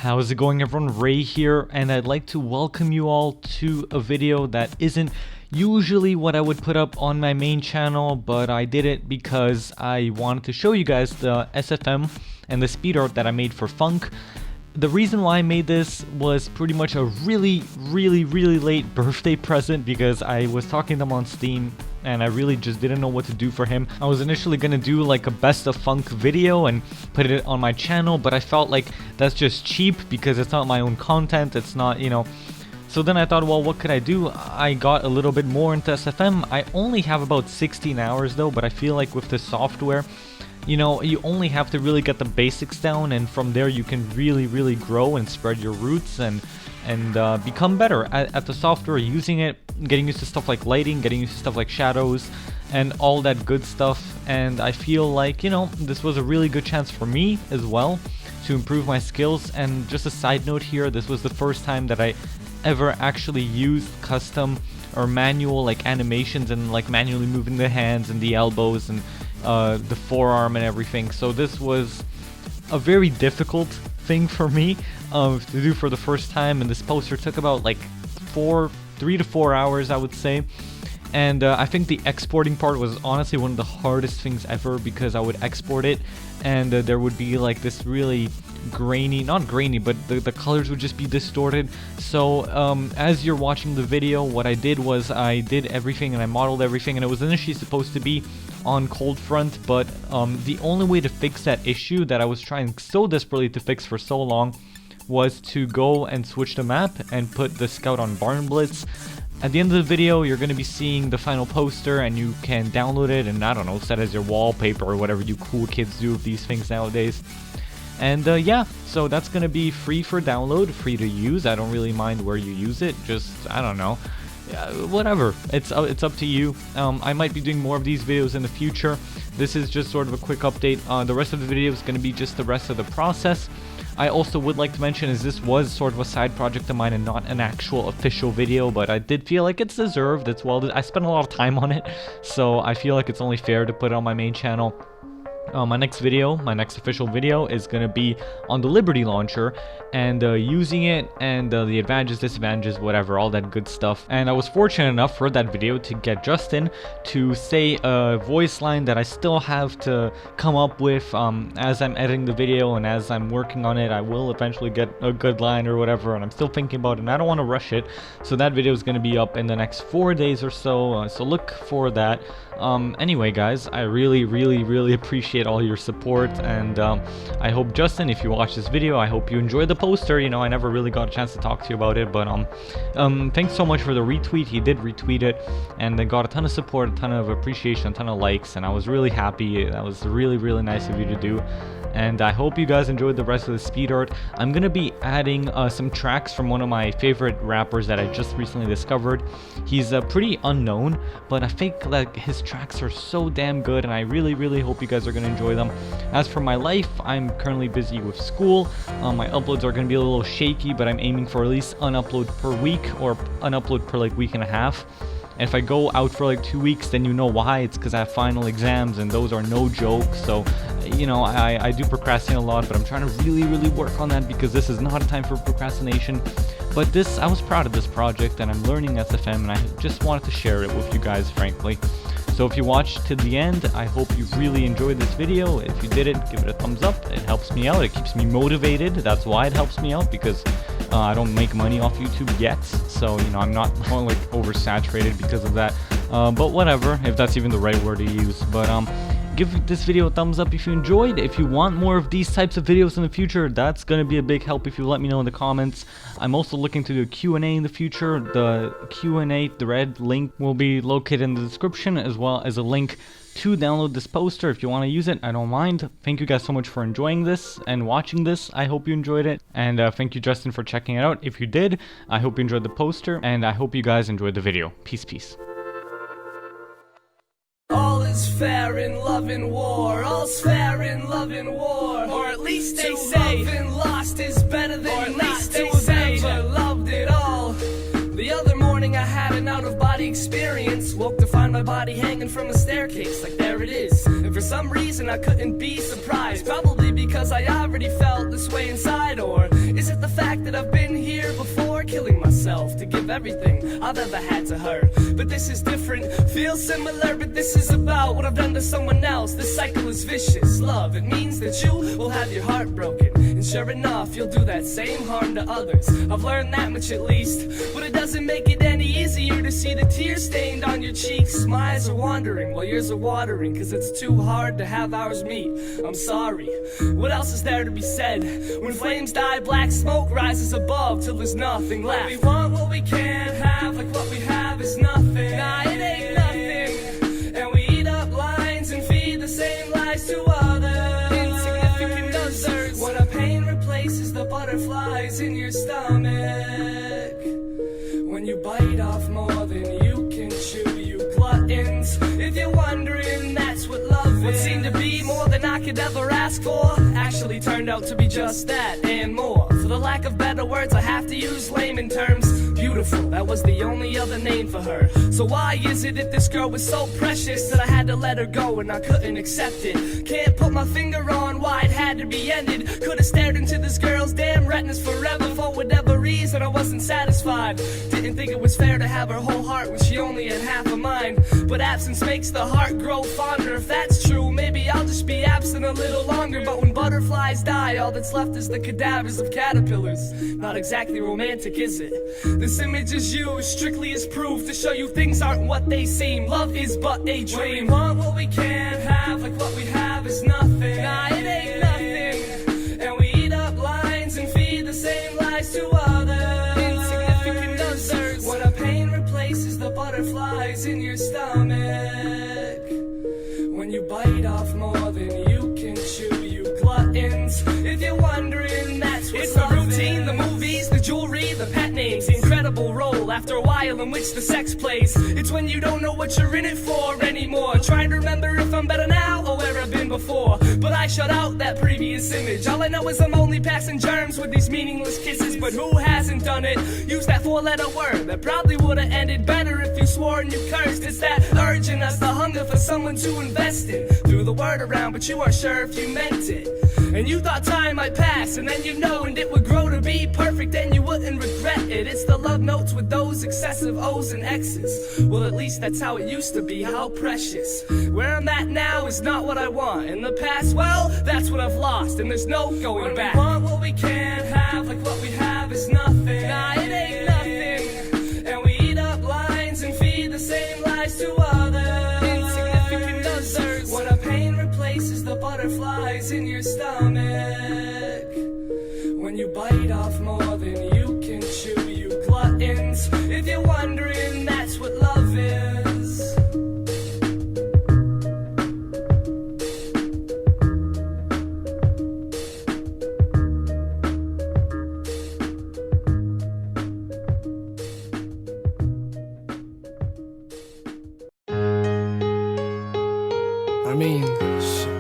How's it going, everyone? Ray here, and I'd like to welcome you all to a video that isn't usually what I would put up on my main channel, but I did it because I wanted to show you guys the SFM and the Speedart that I made for FUNKe. The reason why I made this was pretty much a really late birthday present, because I was talking to him on Steam and I really just didn't know what to do for him. I was initially gonna do like a best of FUNKe video and put it on my channel, but I felt like that's just cheap because it's not my own content, it's not, you know. So then I thought, well, what could I do? I got a little bit more into SFM. I only have about 16 hours though, but I feel like with the software, you know, you only have to really get the basics down, and from there you can really grow and spread your roots and become better at the software, using it, getting used to stuff like lighting, getting used to stuff like shadows and all that good stuff. And I feel like, you know, this was a really good chance for me as well to improve my skills. And just a side note here, this was the first time that I ever actually used custom or manual like animations and like manually moving the hands and the elbows and the forearm and everything. So this was a very difficult thing for me to do for the first time, and this poster took about like 3 to 4 hours, I would say. And I think the exporting part was honestly one of the hardest things ever, because I would export it and there would be like this really grainy, not grainy, but the colors would just be distorted. So as you're watching the video, what I did was I did everything and I modeled everything, and it was initially supposed to be on cold front, but the only way to fix that issue that I was trying so desperately to fix for so long was to go and switch the map and put the scout on barn blitz. At the end of the video, you're going to be seeing the final poster, and you can download it and, I don't know, set as your wallpaper or whatever you cool kids do with these things nowadays. And yeah, so that's going to be free for download, free to use. I don't really mind where you use it, just, I don't know, whatever, it's up to you. I might be doing more of these videos in the future. This is just sort of a quick update. The rest of the video is going to be just the rest of the process. I also would like to mention is this was sort of a side project of mine and not an actual official video, but I did feel like it's deserved. It's well, I spent a lot of time on it, so I feel like it's only fair to put it on my main channel. My next official video is going to be on the Liberty launcher and using it, and the advantages, disadvantages, whatever, all that good stuff. And I was fortunate enough for that video to get Justyn to say a voice line that I still have to come up with as I'm editing the video and as I'm working on it. I will eventually get a good line or whatever, and I'm still thinking about it and I don't want to rush it. So that video is going to be up in the next 4 days or so, so look for that. Anyway guys, I really appreciate all your support, and I hope, Justyn, if you watch this video, I hope you enjoyed the poster. You know, I never really got a chance to talk to you about it, but thanks so much for the retweet. He did retweet it, and they got a ton of support, a ton of appreciation, a ton of likes, and I was really happy. That was really nice of you to do. And I hope you guys enjoyed the rest of the Speedart. I'm gonna be adding some tracks from one of my favorite rappers that I just recently discovered. He's pretty unknown, but I think like his tracks are so damn good, and I really hope you guys are gonna enjoy them. As for my life, I'm currently busy with school. My uploads are gonna be a little shaky, but I'm aiming for at least an upload per week, or an upload per like week and a half. And if I go out for like 2 weeks, then you know why. It's because I have final exams, and those are no joke. So, you know, I do procrastinate a lot, but I'm trying to really work on that, because this is not a time for procrastination. But I was proud of this project, and I'm learning SFM, and I just wanted to share it with you guys, frankly. So if you watched to the end, I hope you really enjoyed this video. If you did it, give it a thumbs up. It helps me out. It keeps me motivated. That's why it helps me out, because I don't make money off YouTube yet. So, you know, I'm not like oversaturated because of that. But whatever, if that's even the right word to use. But give this video a thumbs up if you enjoyed. If you want more of these types of videos in the future, that's going to be a big help if you let me know in the comments. I'm also looking to do a Q&A in the future. The Q&A thread link will be located in the description, as well as a link to download this poster. If you want to use it, I don't mind. Thank you guys so much for enjoying this and watching this. I hope you enjoyed it, and thank you, Justyn, for checking it out. If you did, I hope you enjoyed the poster, and I hope you guys enjoyed the video. Peace. All is fair in love and war. All's fair in love and war. Or at least they say love and lost is better than, or at least they say loved it all. The other morning I had an out-of-body experience. Woke to find my body hanging from a staircase, like there it is. And for some reason I couldn't be surprised. Probably because I already felt this way inside. Or is it the that I've been here before, killing myself to give everything I've ever had to her. But this is different, feels similar, but this is about what I've done to someone else. This cycle is vicious. Love, it means that you will have your heart broken, and sure enough, you'll do that same harm to others. I've learned that much at least, but it doesn't make it any easier to see the tears stained on your cheeks. My eyes are wandering while yours are watering, cause it's too hard to have ours meet. I'm sorry, what else is there to be said? When flames die, black smoke rises above till there's nothing left. We want what we can't have, like what we have is nothing. Nah, it ain't nothing. And we eat up lines and feed the same lies to others. Insignificant others. When our pain replaces the butterflies in your stomach. When you bite off more than you can chew, you gluttons. If you're wondering, that's what love is. What seemed to be more than I could ever ask for actually turned out to be just that and more. For the lack of better words, I have to use layman terms. Beautiful, that was the only other name for her. So why is it if this girl was so precious that I had to let her go and I couldn't accept it? Can't put my finger on why it had to be ended. Could've stared into this girl's damn retinas forever. For whatever reason, I wasn't satisfied. Didn't think it was fair to have her whole heart when she only had half of mine. But absence makes the heart grow fonder. If that's true, maybe I'll just be absent a little longer. But when butterflies die, all that's left is the cadavers of caterpillars. Not exactly romantic, is it? This image is used strictly as proof to show you things aren't what they seem. Love is but a dream. When we want what we can't have, like what we have is nothing. Nah, it ain't nothing. And we eat up lines and feed the same lies to others. Insignificant others. When our pain replaces the butterflies in your stomach. When you bite off more than you can chew, you gluttons. If you're wondering, that's what it's the routine, the movies, the jewelry, the pet names, the incredible role after a while in which the sex plays. It's when you don't know what you're in it for anymore. Trying to remember if I'm better now or where I've been before. But I shut out that previous image. All I know is I'm only passing germs with these meaningless kisses. But who hasn't done it? Use that four-letter word that probably would have ended better if you swore and you cursed. It's that urge in us, the hunger for someone to invest in. Threw the word around, but you weren't sure if you meant it. And you thought time might pass, and then you know, and it would grow to be perfect, and you wouldn't regret it. It's the love notes with those excessive O's and X's. Well, at least that's how it used to be, how precious. Where I'm at now is not what I want. In the past, well, that's what I've lost, and there's no going back. When we want what we can't have, like what we have is nothing. Nah, it ain't nothing. And we eat up lines and feed the same lies to others. Insignificant others. When our pain replaces the butterflies in your stomach. When you bite off more than you can chew, you gluttons. If you're wondering, that's what love is. I mean, shit.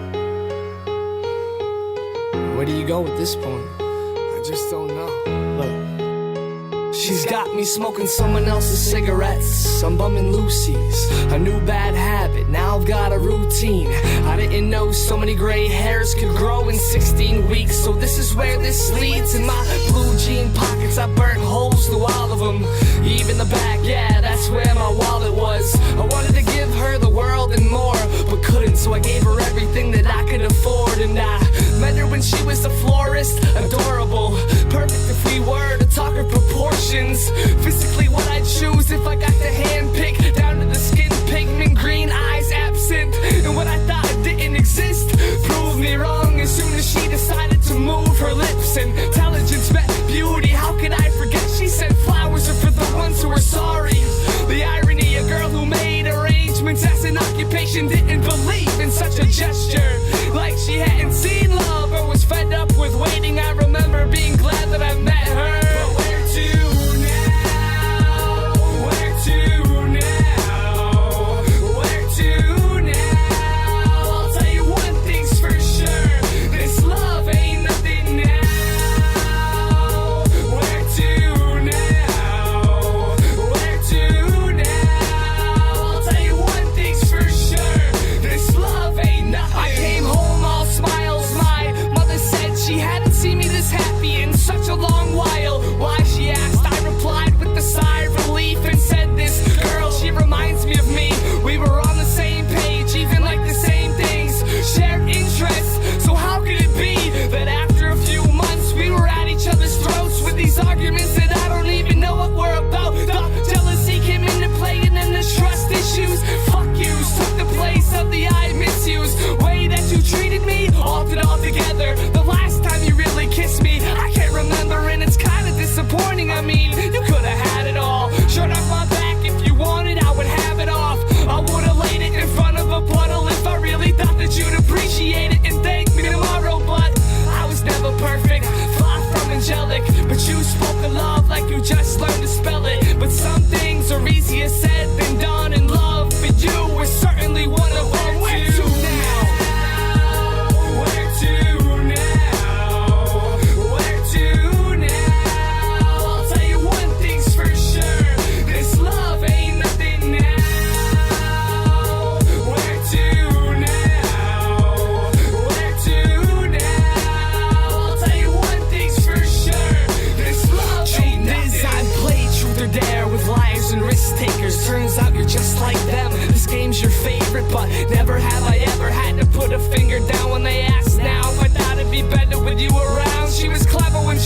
Where do you go at this point? I just don't know. Look, she's got me smoking someone else's cigarettes. I'm bumming Lucy's, a new bad habit. Now I've got a routine. I didn't know so many gray hairs could grow in 16 weeks. So this is where this leads. In my blue jean pockets, I burnt holes through all of them. Even the back, yeah, that's where my wallet was. I wanted to give her the world and more, but couldn't, so I gave her everything that I could afford. And I met her when she was a florist, adorable, perfect if we were to talk her proportions. Physically what I'd choose if I got to hand pick, down to the skin pigment, green eyes absent, and what I thought didn't exist proved me wrong as soon as she decided to move her lips. Intelligence met beauty, how could I forget? She said flowers are for the ones who are sorry. The irony, a girl who made arrangements as an occupation didn't believe in such a gesture. Like she hadn't seen love or was fed up with waiting. I remember being glad that I met her. But where to now? Where to now?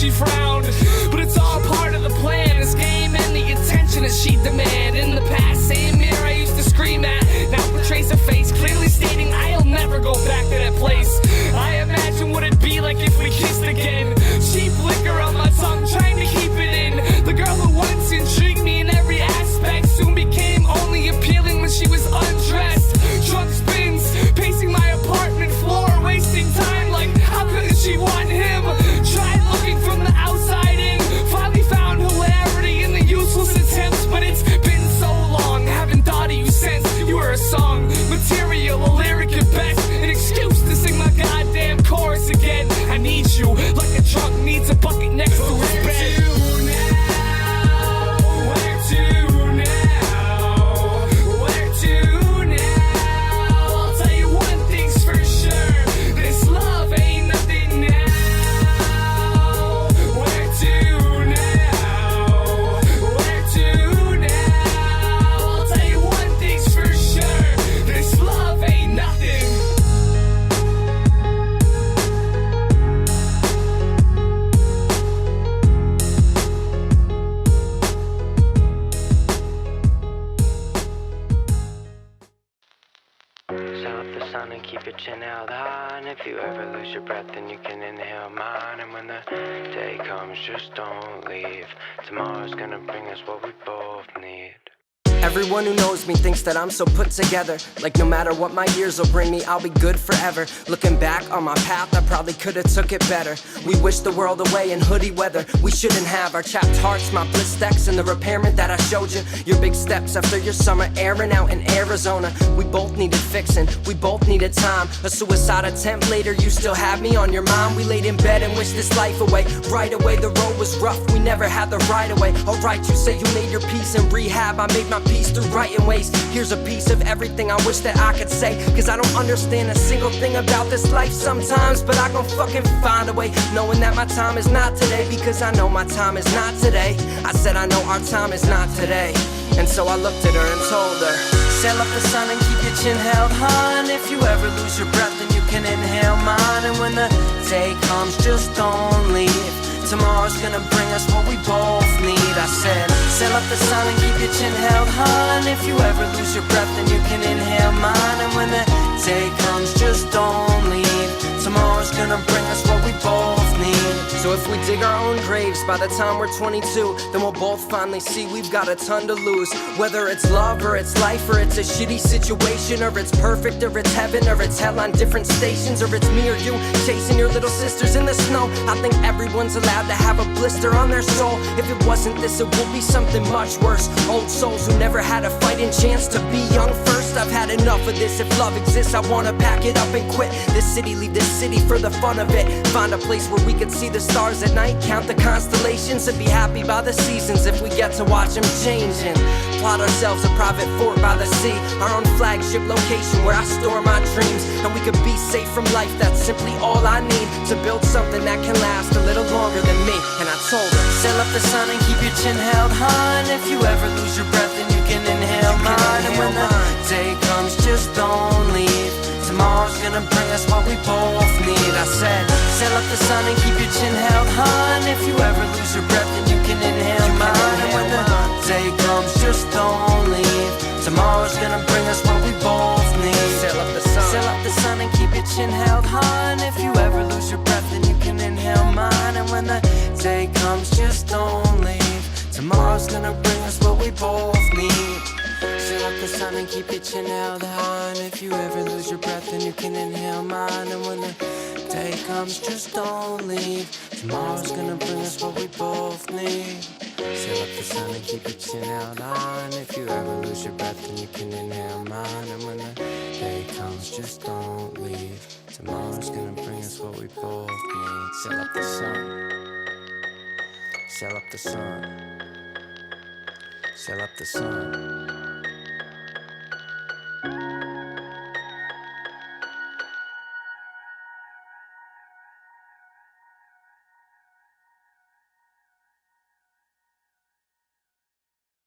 she frowned. But it's all part of the plan, this game and the attention that she demand. In the past, same mirror I used to scream at now portrays a face clearly stating I'll never go back to that place. I imagine what it'd be like if we kissed again. Cheap liquor on my tongue, trying to keep it in. The girl who once intrigued me in every aspect soon became only appealing when she was undressed. Drunk spins, pacing my apartment floor, wasting time like how could she want him? Tried looking from the outside in, finally found hilarity in the useless attempts. But it's been so long, haven't thought of you since you were a song material, a lyric at best, an excuse to sing my goddamn chorus again. I need you like a drunk needs a bucket next to his bed. Keep your chin held high, and if you ever lose your breath, then you can inhale mine. And when the day comes, just don't leave. Tomorrow's gonna bring us what we both need. Everyone who knows me thinks that I'm so put together, like no matter what my years will bring me, I'll be good forever. Looking back on my path, I probably could've took it better. We wish the world away in hoodie weather. We shouldn't have our chapped hearts, my bliss decks, and the repairment that I showed you. Your big steps after your summer airing out in Arizona. We both needed fixing, we both needed time. A suicide attempt later, you still have me on your mind. We laid in bed and wished this life away. Right away, the road was rough, we never had the right away. Alright, you say you made your peace in rehab, I made my peace through writing ways. Here's a piece of everything I wish that I could say, cause I don't understand a single thing about this life sometimes. But I gon' fucking find a way, knowing that my time is not today, because I know my time is not today. I said I know our time is not today. And so I looked at her and told her, sail up the sun and keep your chin held high. And if you ever lose your breath, then you can inhale mine. And when the day comes, just don't leave. Tomorrow's gonna bring us what we both need. I said, sail up the sun and keep your chin held high. And if you ever lose your breath, then you can inhale mine. And when the day comes, just don't leave. Tomorrow's gonna bring us what we both need. So if we dig our own graves by the time we're 22, then we'll both finally see we've got a ton to lose. Whether it's love or it's life or it's a shitty situation, or it's perfect or it's heaven or it's hell on different stations, or it's me or you chasing your little sisters in the snow. I think everyone's allowed to have a blister on their soul. If it wasn't this, it would be something much worse. Old souls who never had a fighting chance to be young first. I've had enough of this. If love exists, I wanna pack it up and quit this city, leave this city for the fun of it. Find a place where we could see the stars at night, count the constellations, and be happy by the seasons if we get to watch them changing. Plot ourselves a private fort by the sea, our own flagship location where I store my dreams. And we could be safe from life, that's simply all I need to build something that can last a little longer than me. And I told her, sail up the sun and keep your chin held high. And if you ever lose your breath, then you can inhale mine. And when the day comes, just don't leave. Tomorrow's gonna bring us what we both need. I said, sail up the sun and keep your chin held high. And if you ever lose your breath, then you can inhale mine. And when the day comes, just don't leave. Tomorrow's gonna bring us what we both need. Sail up the sun and keep your chin held high. And if you ever lose your breath, then you can inhale mine. And when the day comes, just don't leave. Tomorrow's gonna bring us what we both need. Sail up the sun and keep your chin held high. And if you ever lose your breath, then you can inhale mine. And when the day comes, just don't leave. Tomorrow's gonna bring us what we both need. Sail up the sun and keep your chin held high. And if you ever lose your breath, then you can inhale mine. And when the day comes, just don't leave. Tomorrow's gonna bring us what we both need. Sail up the sun. Sail up the sun. Sail up the sun.